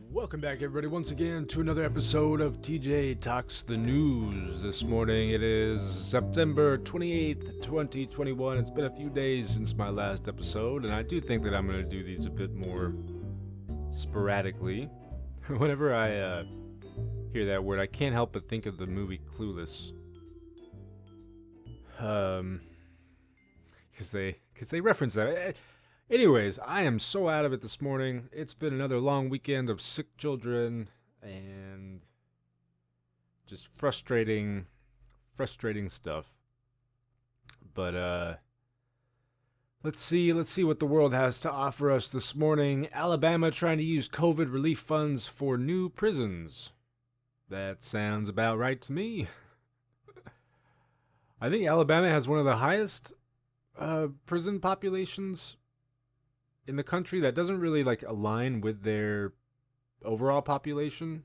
Welcome back, everybody, once again to another episode of TJ Talks the News. This morning it is September 28th, 2021. It's been a few days since my last episode, and I do think that I'm going to do these a bit more sporadically. Whenever I hear that word, I can't help but think of the movie Clueless. Because they reference that. Anyways, I am so out of it this morning. It's been another long weekend of sick children and just frustrating stuff. But let's see what the world has to offer us this morning. Alabama trying to use COVID relief funds for new prisons. That sounds about right to me. I think Alabama has one of the highest prison populations in the country that doesn't really align with their overall population.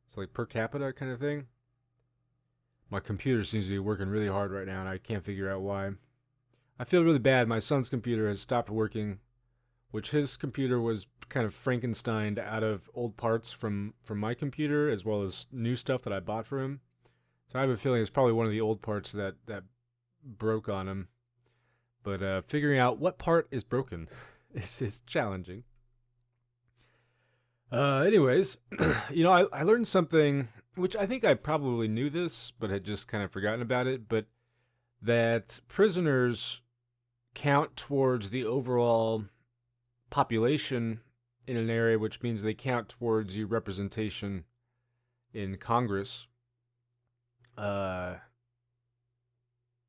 It's like per capita kind of thing. My computer seems to be working really hard right now and I can't figure out why. I feel really bad. My son's computer has stopped working, which his computer was kind of Frankensteined out of old parts from my computer as well as new stuff that I bought for him. So I have a feeling it's probably one of the old parts that broke on him. But figuring out what part is broken is challenging. Anyways, I learned something, which I think I probably knew this, but had just kind of forgotten about it, but that prisoners count towards the overall population in an area, which means they count towards your representation in Congress, and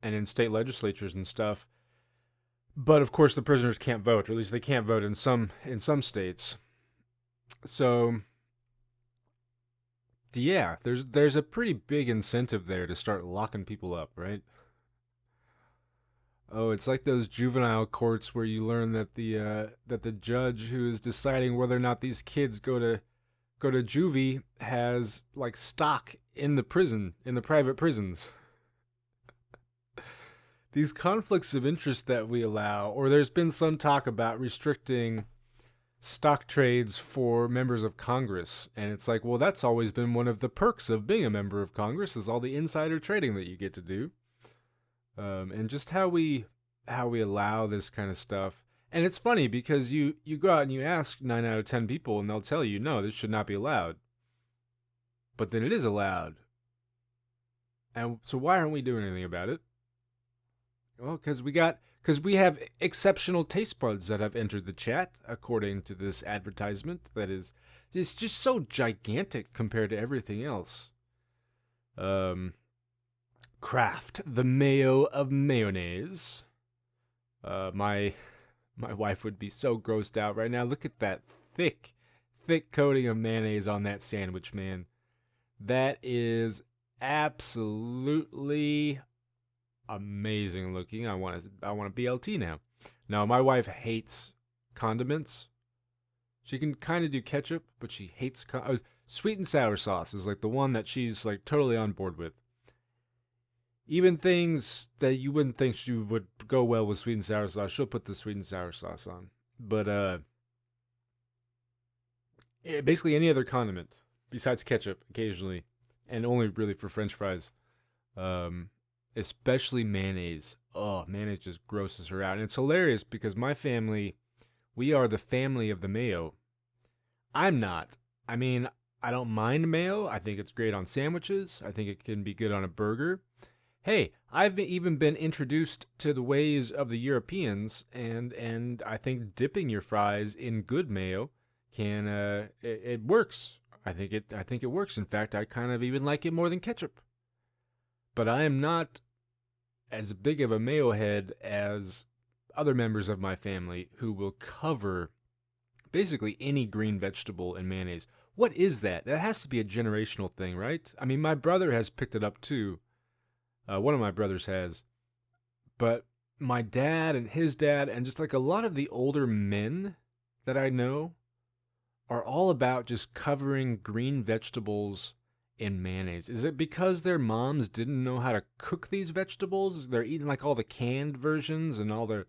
in state legislatures and stuff. But of course, the prisoners can't vote, or at least they can't vote in some states. So, yeah, there's a pretty big incentive there to start locking people up, right? Oh, it's like those juvenile courts where you learn that the judge who is deciding whether or not these kids go to juvie has stock in the private prisons. These conflicts of interest that we allow, or there's been some talk about restricting stock trades for members of Congress, and it's like, well, that's always been one of the perks of being a member of Congress is all the insider trading that you get to do, and just how we allow this kind of stuff. And it's funny because you go out and you ask 9 out of 10 people, and they'll tell you, no, this should not be allowed. But then it is allowed, and so why aren't we doing anything about it? Well, because we have exceptional taste buds that have entered the chat, according to this advertisement. That is, it's just so gigantic compared to everything else. Kraft, the mayo of mayonnaise. My wife would be so grossed out right now. Look at that thick coating of mayonnaise on that sandwich, man. That is absolutely amazing looking. I want a BLT now. Now, my wife hates condiments. She can kind of do ketchup, but she hates sweet and sour sauce is the one that she's totally on board with. Even things that you wouldn't think she would go well with sweet and sour sauce, she'll put the sweet and sour sauce on. But basically any other condiment besides ketchup occasionally, and only really for French fries. Especially mayonnaise. Oh, mayonnaise just grosses her out. And it's hilarious because my family, we are the family of the mayo. I'm not. I mean, I don't mind mayo. I think it's great on sandwiches. I think it can be good on a burger. Hey, I've even been introduced to the ways of the Europeans, and I think dipping your fries in good mayo can it works. I think it works. In fact, I kind of even like it more than ketchup. But I am not as big of a mayo head as other members of my family who will cover basically any green vegetable in mayonnaise. What is that? That has to be a generational thing, right? I mean, my brother has picked it up too. One of my brothers has. But my dad and his dad and just a lot of the older men that I know are all about just covering green vegetables in mayonnaise. Is it because their moms didn't know how to cook these vegetables? They're eating all the canned versions and all they're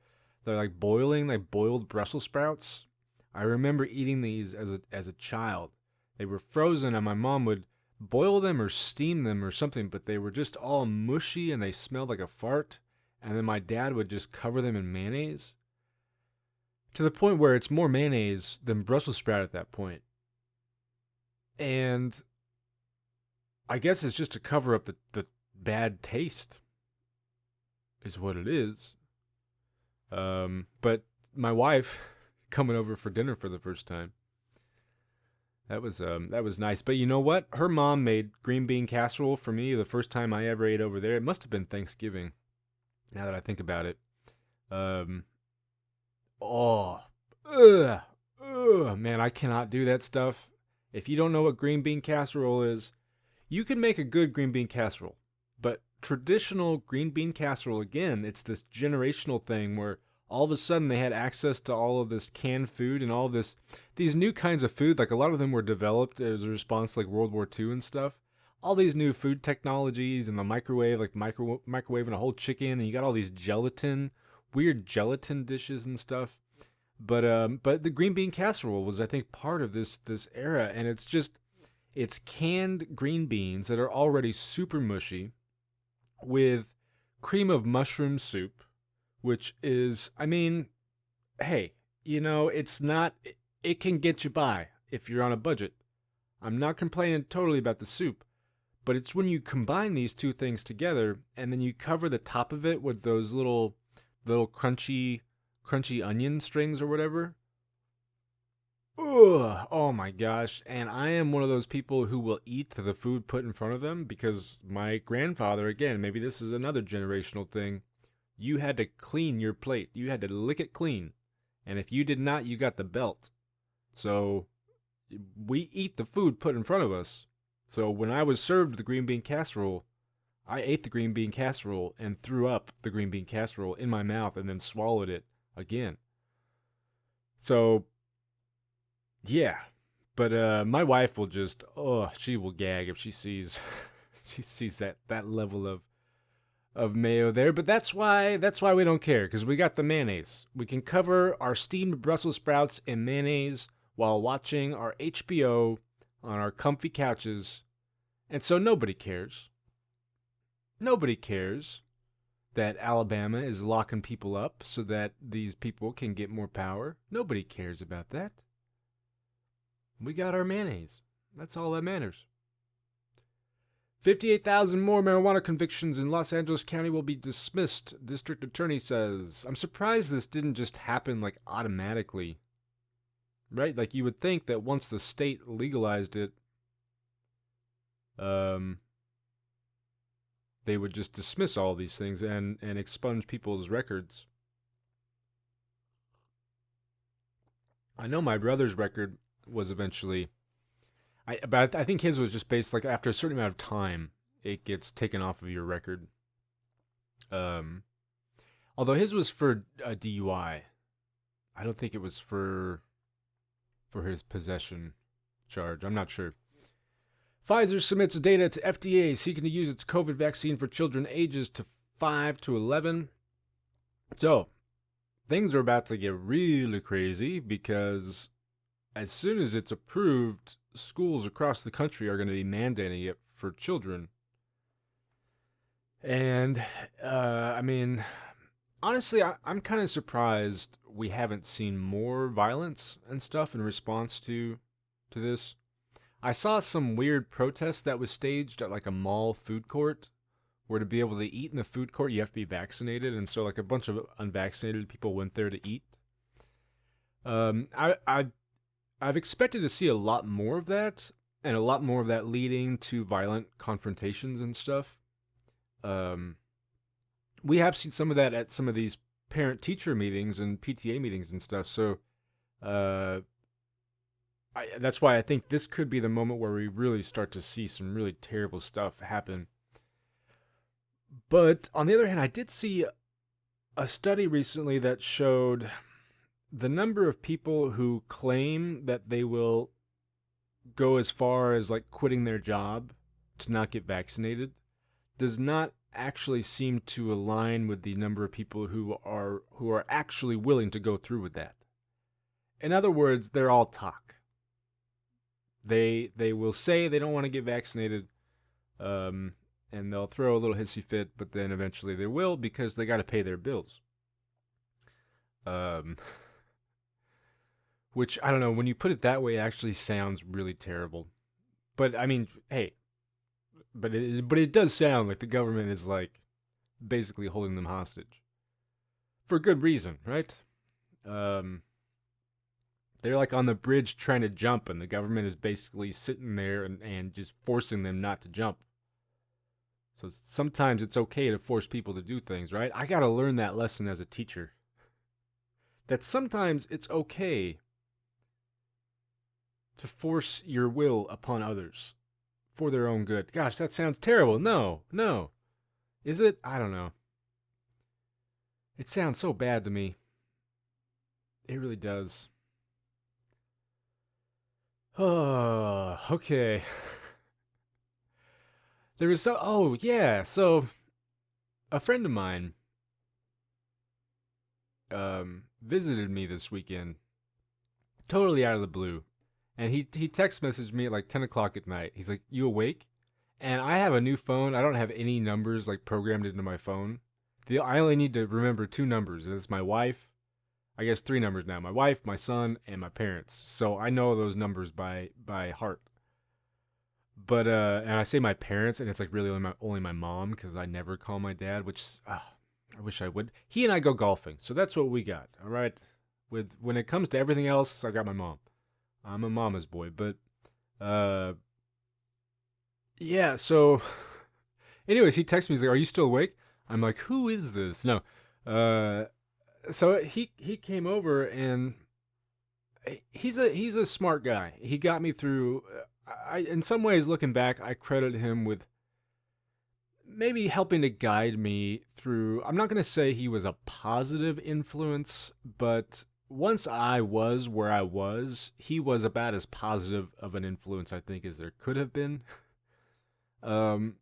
boiling, boiled Brussels sprouts. I remember eating these as a child. They were frozen, and my mom would boil them or steam them or something, but they were just all mushy and they smelled like a fart. And then my dad would just cover them in mayonnaise to the point where it's more mayonnaise than Brussels sprout at that point. And I guess it's just to cover up the bad taste, is what it is. But my wife coming over for dinner for the first time, that was nice. But you know what? Her mom made green bean casserole for me the first time I ever ate over there. It must have been Thanksgiving. Now that I think about it, um, oh, man, I cannot do that stuff. If you don't know what green bean casserole is, you can make a good green bean casserole, but traditional green bean casserole, again, it's this generational thing where all of a sudden they had access to all of this canned food and all these new kinds of food. Like a lot of them were developed as a response to like World War II and stuff. All these new food technologies and the microwave, like microwaving a whole chicken, and you got all these weird gelatin dishes and stuff. But the green bean casserole was, I think, part of this era, and it's canned green beans that are already super mushy with cream of mushroom soup, which is, I mean, hey, it's not, it can get you by if you're on a budget. I'm not complaining totally about the soup, but it's when you combine these two things together and then you cover the top of it with those little crunchy onion strings or whatever. Ugh, oh my gosh. And I am one of those people who will eat the food put in front of them because my grandfather, again, maybe this is another generational thing, you had to clean your plate. You had to lick it clean. And if you did not, you got the belt. So we eat the food put in front of us. So when I was served the green bean casserole, I ate the green bean casserole and threw up the green bean casserole in my mouth and then swallowed it again. So yeah, but my wife will just, she will gag if she sees she sees that level of mayo there. But that's why we don't care, because we got the mayonnaise. We can cover our steamed Brussels sprouts in mayonnaise while watching our HBO on our comfy couches, and so nobody cares. Nobody cares that Alabama is locking people up so that these people can get more power. Nobody cares about that. We got our mayonnaise. That's all that matters. 58,000 more marijuana convictions in Los Angeles County will be dismissed, district attorney says. I'm surprised this didn't just happen like automatically. Right? Like you would think that once the state legalized it, they would just dismiss all these things and expunge people's records. I know my brother's record was eventually, but I think his was just based like after a certain amount of time, it gets taken off of your record. Although his was for a DUI, I don't think it was for his possession charge. I'm not sure. Pfizer submits data to FDA seeking to use its COVID vaccine for children ages to 5 to 11. So, things are about to get really crazy because as soon as it's approved, schools across the country are going to be mandating it for children. And, I mean, honestly, I'm kind of surprised we haven't seen more violence and stuff in response to this. I saw some weird protest that was staged at like a mall food court, where to be able to eat in the food court you have to be vaccinated, and so like a bunch of unvaccinated people went there to eat. I've expected to see a lot more of that, and a lot more of that leading to violent confrontations and stuff. We have seen some of that at some of these parent-teacher meetings and PTA meetings and stuff. So, that's why I think this could be the moment where we really start to see some really terrible stuff happen. But on the other hand, I did see a study recently that showed the number of people who claim that they will go as far as like quitting their job to not get vaccinated does not actually seem to align with the number of people who are actually willing to go through with that. In other words, they're all talk. They will say they don't want to get vaccinated, um, and they'll throw a little hissy fit, but then eventually they will because they got to pay their bills. Um, which I don't know. When you put it that way, it actually sounds really terrible. But I mean, hey, but it does sound like the government is like basically holding them hostage for good reason, right? Um, they're like on the bridge trying to jump, and the government is basically sitting there and just forcing them not to jump. So sometimes it's okay to force people to do things, right? I got to learn that lesson as a teacher. That sometimes it's okay to force your will upon others for their own good. Gosh, that sounds terrible. No, no. Is it? I don't know. It sounds so bad to me. It really does. Oh, okay. There was so. Oh, yeah. So a friend of mine visited me this weekend, totally out of the blue, and he text messaged me at like 10 o'clock at night. He's like, "You awake?" And I have a new phone. I don't have any numbers like programmed into my phone. I only need to remember two numbers, and it's my wife. I guess three numbers now: my wife, my son, and my parents. So I know those numbers by heart. But and I say my parents, and it's like really only my mom because I never call my dad, which I wish I would. He and I go golfing, so that's what we got. All right. With when it comes to everything else, I got my mom. I'm a mama's boy, but uh, yeah. So, anyways, he texted me. He's like, "Are you still awake?" I'm like, "Who is this?" No. Uh, so he came over and he's a smart guy. He got me through. I in some ways, looking back, I credit him with maybe helping to guide me through. I'm not going to say he was a positive influence, but once I was where I was, he was about as positive of an influence I think as there could have been. Um,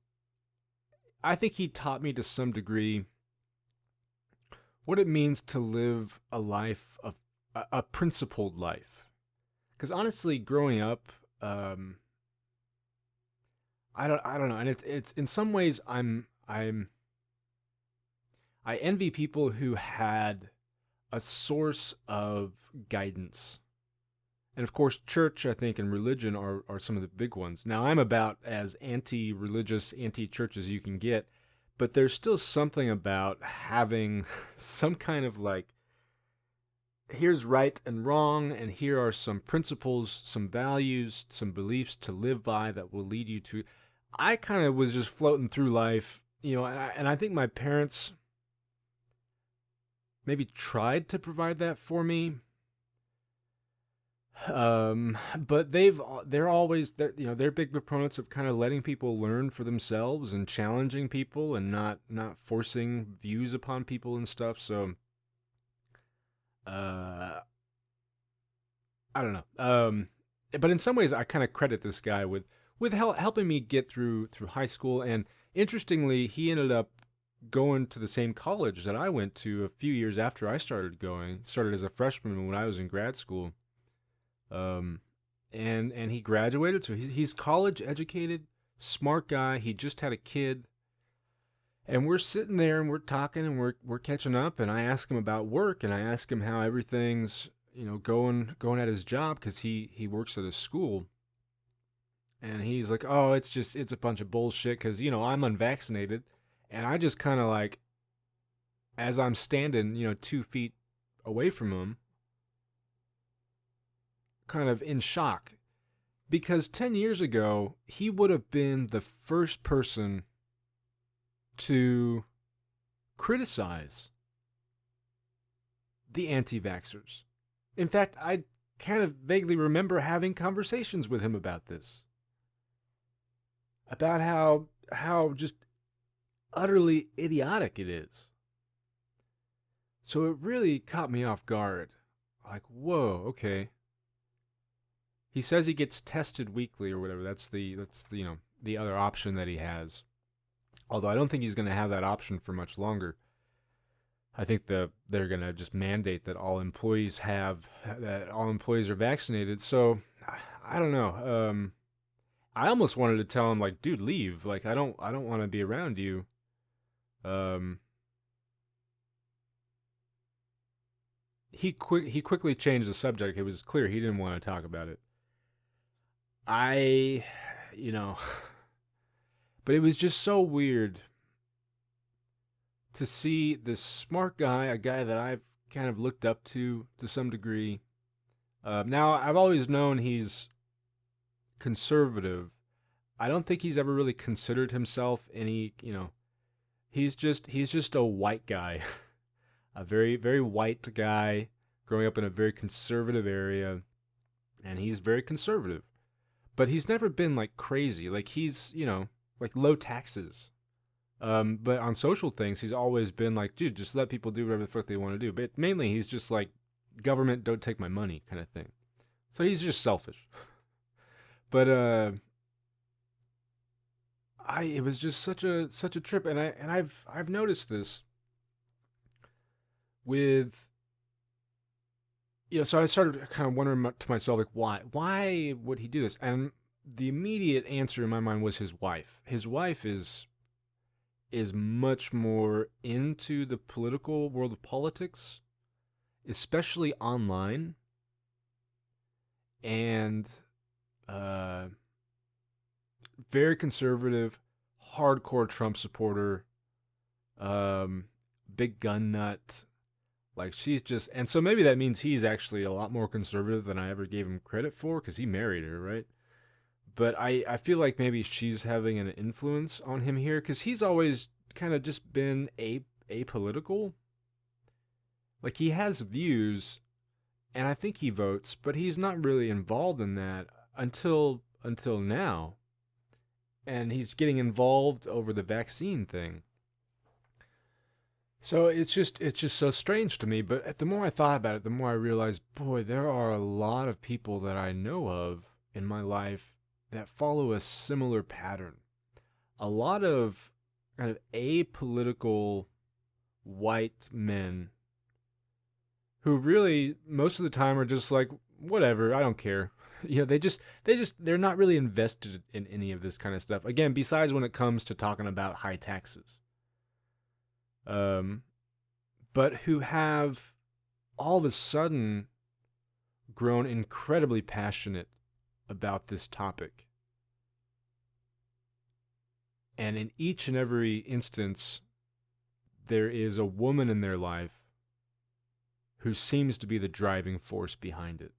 I think he taught me to some degree what it means to live a life of a principled life. Because honestly, growing up, I don't know, and it's in some ways I envy people who had a source of guidance. And of course, church, I think, and religion are some of the big ones. Now, I'm about as anti religious, anti church as you can get, but there's still something about having some kind of like, here's right and wrong, and here are some principles, some values, some beliefs to live by that will lead you to. I kind of was just floating through life, and I think my parents maybe tried to provide that for me. But they're big proponents of kind of letting people learn for themselves and challenging people and not forcing views upon people and stuff. So uh I don't know. But in some ways I kind of credit this guy with helping me get through high school, and interestingly he ended up going to the same college that I went to a few years after I started as a freshman when I was in grad school. Um, and he graduated, so he's college educated, smart guy. He just had a kid, and we're sitting there and we're talking and we're catching up. And I ask him about work, and I ask him how everything's going at his job because he works at a school. And he's like, "Oh, it's a bunch of bullshit because I'm unvaccinated," and I just kind of like, as I'm standing 2 feet away from him, kind of in shock because 10 years ago, he would have been the first person to criticize the anti vaxxers. In fact, I kind of vaguely remember having conversations with him about this, about how just utterly idiotic it is. So it really caught me off guard. Like, whoa, okay. He says he gets tested weekly or whatever. That's the other option that he has. Although I don't think he's going to have that option for much longer. I think they're gonna just mandate that all employees are vaccinated. So I don't know. I almost wanted to tell him like, dude, leave. Like I don't want to be around you. Um, he quickly changed the subject. It was clear he didn't want to talk about it. I, you know, but it was just so weird to see this smart guy, a guy that I've kind of looked up to some degree. Now I've always known he's conservative. I don't think he's ever really considered himself any, he's just a white guy, a very white guy growing up in a very conservative area, and he's very conservative. But he's never been like crazy. Like he's, like low taxes. But on social things, he's always been like, dude, just let people do whatever the fuck they want to do. But mainly, he's just like, government, don't take my money, kind of thing. So he's just selfish. But it was just such a trip, and I've noticed this with so I started kind of wondering to myself like why would he do this? And the immediate answer in my mind was his wife. His wife is much more into the political world of politics, especially online, and uh, very conservative, hardcore Trump supporter, um, big gun nut. Like she's just, and so maybe that means he's actually a lot more conservative than I ever gave him credit for because he married her, right? But I feel like maybe she's having an influence on him here because he's always kind of just been apolitical. Like he has views, and I think he votes, but he's not really involved in that until now, and he's getting involved over the vaccine thing. So it's just so strange to me. But the more I thought about it, the more I realized, boy, there are a lot of people that I know of in my life that follow a similar pattern. A lot of kind of apolitical white men who really most of the time are just like, whatever, I don't care. They're not really invested in any of this kind of stuff. Again, besides when it comes to talking about high taxes. Um, but who have all of a sudden grown incredibly passionate about this topic. And in each and every instance, there is a woman in their life who seems to be the driving force behind it.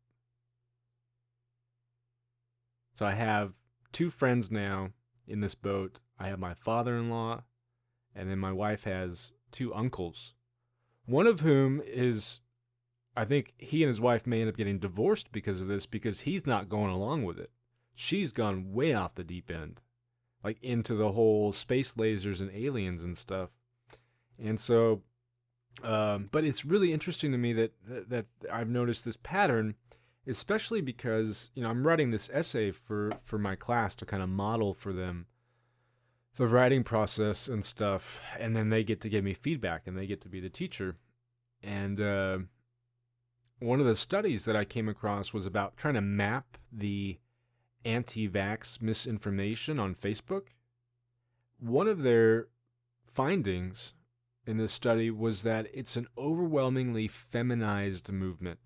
So I have two friends now in this boat. I have my father in law, and then my wife has two uncles. One of whom is, I think he and his wife may end up getting divorced because of this, because he's not going along with it. She's gone way off the deep end, like into the whole space lasers and aliens and stuff. And so, but it's really interesting to me that I've noticed this pattern, especially because I'm writing this essay for my class to kind of model for them the writing process and stuff, and then they get to give me feedback and they get to be the teacher. And one of the studies that I came across was about trying to map the anti-vax misinformation on Facebook. One of their findings in this study was that it's an overwhelmingly feminized movement,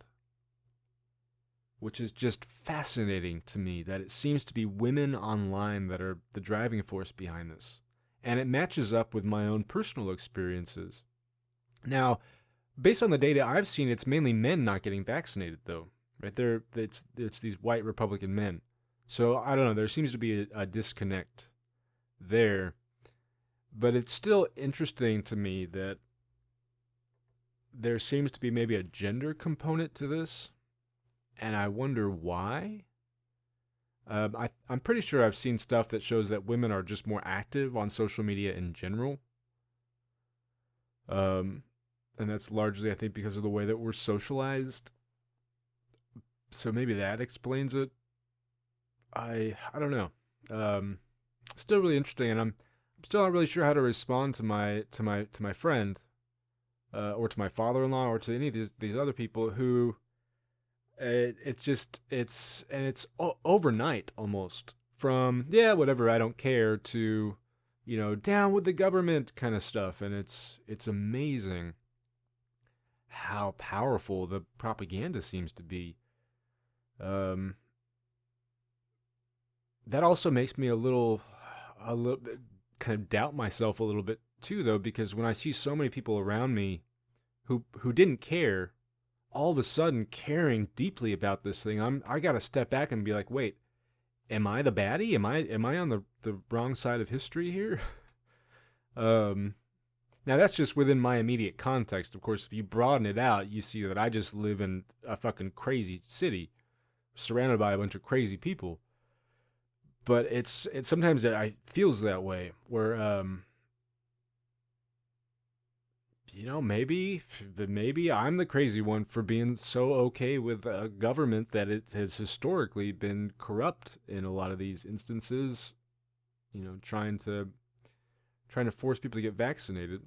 which is just fascinating to me, that it seems to be women online that are the driving force behind this. And it matches up with my own personal experiences. Now, based on the data I've seen, it's mainly men not getting vaccinated, though. Right there, it's these white Republican men. So I don't know. There seems to be a disconnect there, but it's still interesting to me that there seems to be maybe a gender component to this, and I wonder why. I'm pretty sure I've seen stuff that shows that women are just more active on social media in general. And that's largely, I think, because of the way that we're socialized. So maybe that explains it. I don't know. Still really interesting, and I'm still not really sure how to respond to my friend. or to my father-in-law, or to any of these other people who it's just it's overnight almost from yeah whatever I don't care to down with the government kind of stuff, and it's amazing how powerful the propaganda seems to be. Um, that also makes me a little bit kind of doubt myself a little bit too, though, because when I see so many people around me who didn't care, all of a sudden caring deeply about this thing, I got to step back and be like, wait, am I the baddie? Am I on the wrong side of history here? um, Now that's just within my immediate context. Of course, if you broaden it out, you see that I just live in a fucking crazy city, surrounded by a bunch of crazy people. But it's sometimes it feels that way, where maybe I'm the crazy one for being so okay with a government that it has historically been corrupt in a lot of these instances. Trying to force people to get vaccinated.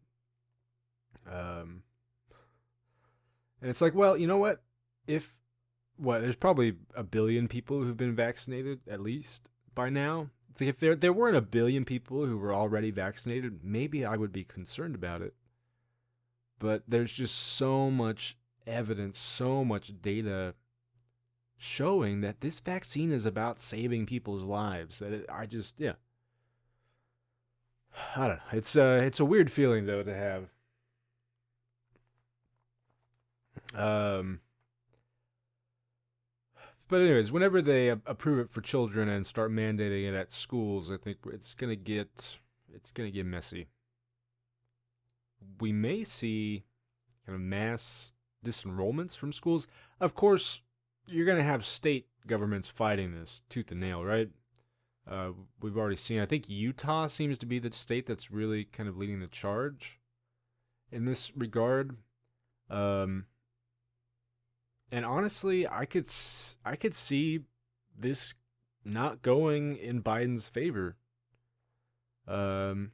Um, and it's like, well, you know what? If there's probably a billion people who've been vaccinated at least by now. It's like if there weren't a billion people who were already vaccinated, maybe I would be concerned about it. But there's just so much evidence, so much data showing that this vaccine is about saving people's lives. That I just, yeah, I don't know. It's a weird feeling though to have. Um, but anyways, whenever they approve it for children and start mandating it at schools, I think it's gonna get messy. We may see kind of mass disenrollments from schools. Of course, you're gonna have state governments fighting this tooth and nail, right? Uh, we've already seen. I think Utah seems to be the state that's really kind of leading the charge in this regard. Um, and honestly, I could see this not going in Biden's favor. Um,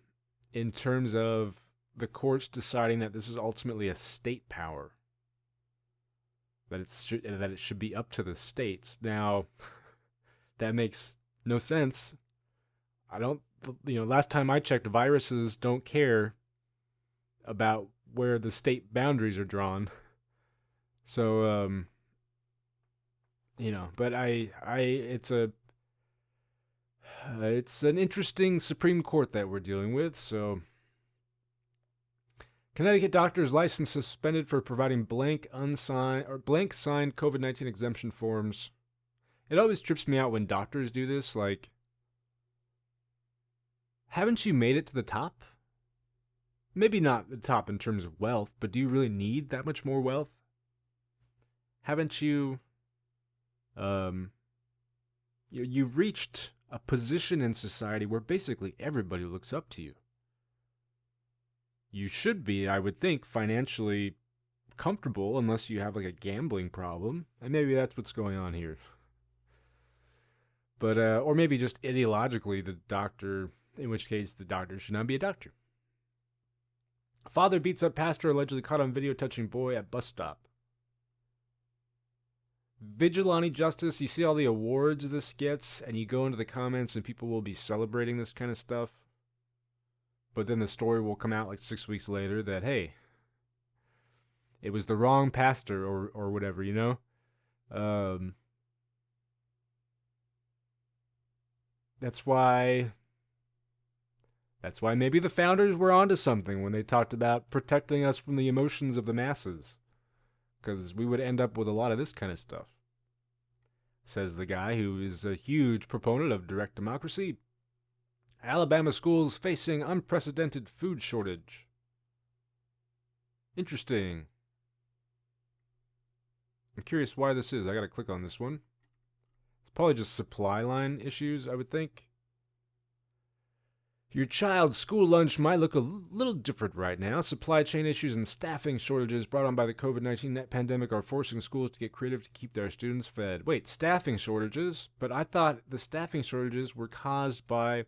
in terms of the courts deciding that this is ultimately a state power, that it should be up to the states. Now, that makes no sense. I don't. Last time I checked, viruses don't care about where the state boundaries are drawn. So, but it's an interesting Supreme Court that we're dealing with. So, Connecticut doctor's license suspended for providing blank unsigned or blank signed COVID-19 exemption forms. It always trips me out when doctors do this. Like, haven't you made it to the top? Maybe not the top in terms of wealth, but do you really need that much more wealth? Haven't you um you've reached a position in society where basically everybody looks up to you. You should be, I would think, financially comfortable unless you have like a gambling problem, and maybe that's what's going on here. But or maybe just ideologically the doctor, in which case the doctor should not be a doctor. Father beats up pastor allegedly caught on video touching boy at bus stop. Vigilante justice, you see all the awards this gets, and you go into the comments and people will be celebrating this kind of stuff. But then the story will come out like 6 weeks later that, hey, it was the wrong pastor or whatever, Um, that's why maybe the founders were onto something when they talked about protecting us from the emotions of the masses. Because we would end up with a lot of this kind of stuff. Says the guy who is a huge proponent of direct democracy. Alabama schools facing unprecedented food shortage. Interesting. I'm curious why this is. I gotta click on this one. It's probably just supply line issues, I would think. Your child's school lunch might look a little different right now. Supply chain issues and staffing shortages brought on by the COVID-19 pandemic are forcing schools to get creative to keep their students fed. Wait, staffing shortages? But I thought the staffing shortages were caused by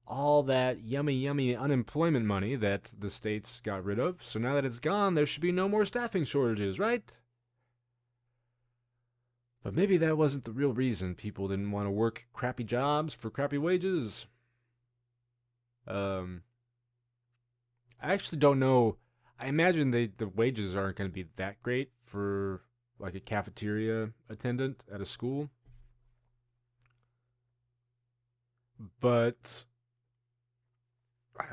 all that yummy, yummy unemployment money that the states got rid of. So now that it's gone, there should be no more staffing shortages, right? But maybe that wasn't the real reason people didn't want to work crappy jobs for crappy wages. Um, I actually don't know. I imagine the wages aren't going to be that great for like a cafeteria attendant at a school. But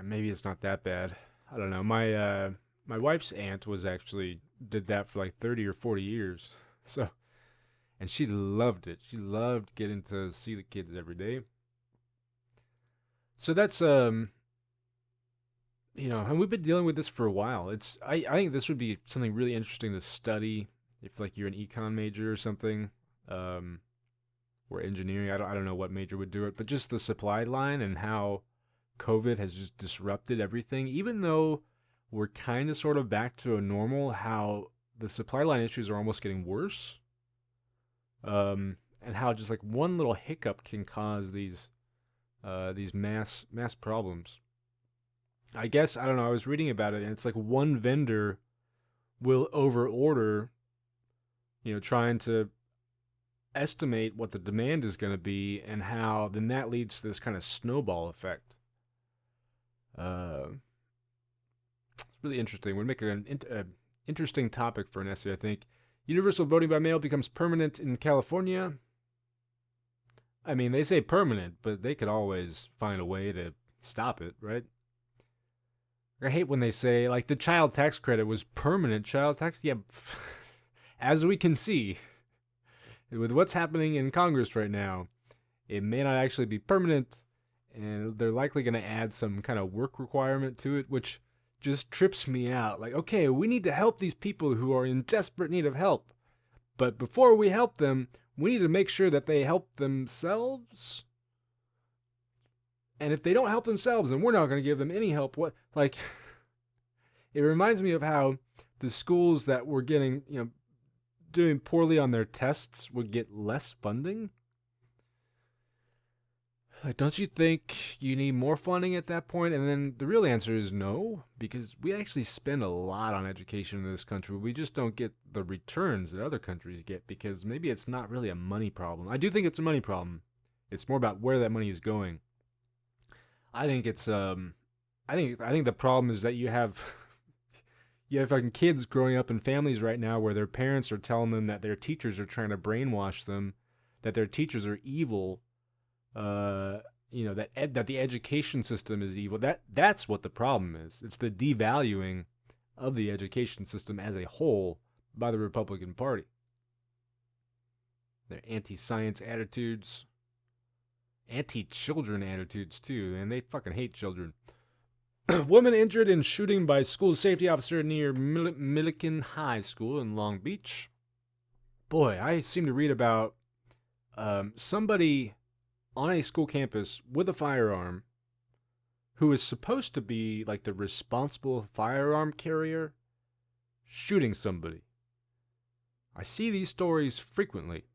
maybe it's not that bad. I don't know. My wife's aunt was actually did that for like 30 or 40 years. So, and she loved it. She loved getting to see the kids every day. So that's and we've been dealing with this for a while. I think this would be something really interesting to study if like you're an econ major or something. Um or engineering. I don't know what major would do it, but just the supply line and how COVID has just disrupted everything. Even though we're kind of sort of back to a normal, how the supply line issues are almost getting worse. And how just like one little hiccup can cause these mass problems. I guess I don't know. I was reading about it, and it's like one vendor will over order, trying to estimate what the demand is going to be, and how then that leads to this kind of snowball effect. Uh, it's really interesting. Would make an interesting topic for an essay, I think. Universal voting by mail becomes permanent in California. I mean, they say permanent, but they could always find a way to stop it, right? I hate when they say, like, the child tax credit was permanent child tax. Yeah, as we can see, with what's happening in Congress right now, it may not actually be permanent, and they're likely going to add some kind of work requirement to it, which just trips me out. Like, okay, we need to help these people who are in desperate need of help. But before we help them, we need to make sure that they help themselves. And if they don't help themselves, then we're not going to give them any help. What, like, it reminds me of how the schools that were getting, doing poorly on their tests would get less funding. Like, don't you think you need more funding at that point? And then the real answer is no, because we actually spend a lot on education in this country. We just don't get the returns that other countries get, because maybe it's not really a money problem. I do think it's a money problem. It's more about where that money is going. I think it's I think the problem is that you have fucking kids growing up in families right now where their parents are telling them that their teachers are trying to brainwash them, that their teachers are evil, that the education system is evil. That's what the problem is. It's the devaluing of the education system as a whole by the Republican Party. Their anti-science attitudes, anti-children attitudes too, and they fucking hate children. Woman injured in shooting by school safety officer near Milliken High School in Long Beach. Boy, I seem to read about somebody on a school campus with a firearm who is supposed to be like the responsible firearm carrier shooting somebody. I see these stories frequently.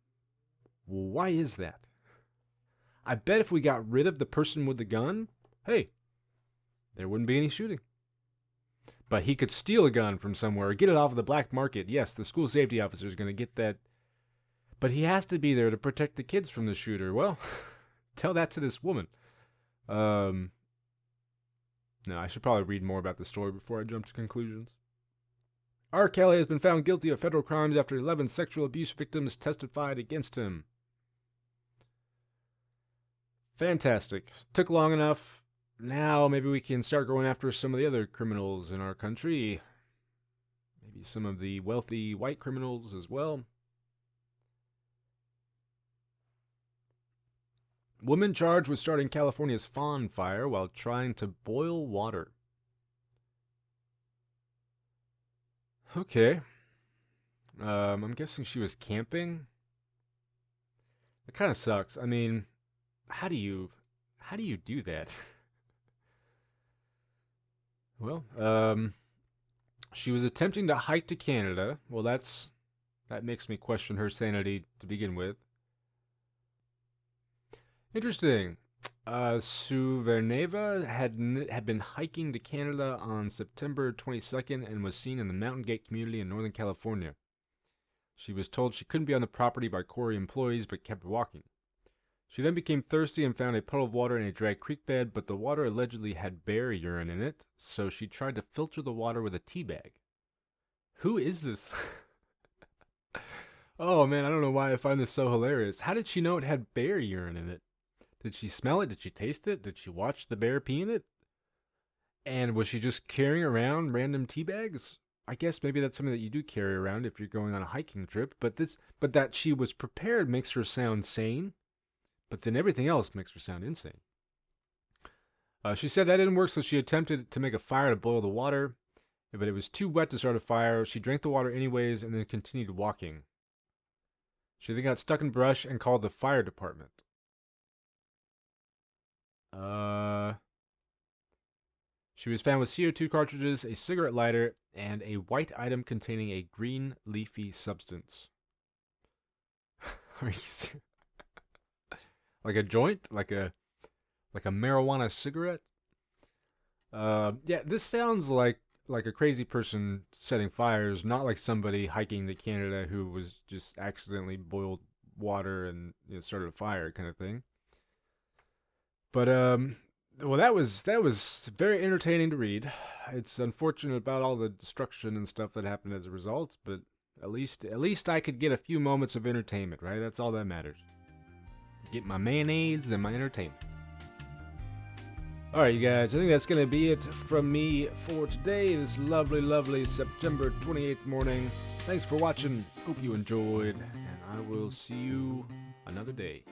Why is that? I bet if we got rid of the person with the gun, hey, there wouldn't be any shooting. But he could steal a gun from somewhere or get it off of the black market. Yes, the school safety officer is going to get that. But he has to be there to protect the kids from the shooter. Well, tell that to this woman. No, I should probably read more about the story before I jump to conclusions. R. Kelly has been found guilty of federal crimes after 11 sexual abuse victims testified against him. Fantastic. Took long enough. Now maybe we can start going after some of the other criminals in our country. Maybe some of the wealthy white criminals as well. Woman charged with starting California's fawn fire while trying to boil water. Okay. I'm guessing she was camping. It kind of sucks. I mean, how do you do that? Well, she was attempting to hike to Canada. Well, that makes me question her sanity to begin with. Interesting. Suverneva had been hiking to Canada on September 22nd and was seen in the Mountain Gate community in Northern California. She was told she couldn't be on the property by quarry employees but kept walking. She then became thirsty and found a puddle of water in a dry creek bed, but the water allegedly had bear urine in it, so she tried to filter the water with a tea bag. Who is this? Oh man, I don't know why I find this so hilarious. How did she know it had bear urine in it? Did she smell it? Did she taste it? Did she watch the bear pee in it? And was she just carrying around random tea bags? I guess maybe that's something that you do carry around if you're going on a hiking trip, but that she was prepared makes her sound sane, but then everything else makes her sound insane. She said that didn't work, so she attempted to make a fire to boil the water, but it was too wet to start a fire. She drank the water anyways and then continued walking. She then got stuck in brush and called the fire department. She was found with CO2 cartridges, a cigarette lighter, and a white item containing a green leafy substance. Are you serious? Like a joint? Like a marijuana cigarette? Yeah, this sounds like a crazy person setting fires, not like somebody hiking to Canada who was just accidentally boiled water and started a fire kind of thing. But well, that was very entertaining to read. It's unfortunate about all the destruction and stuff that happened as a result, but at least I could get a few moments of entertainment, right? That's all that matters. Get my mayonnaise and my entertainment. All right, you guys, I think that's going to be it from me for today, this lovely, lovely September 28th morning. Thanks for watching. Hope you enjoyed, and I will see you another day.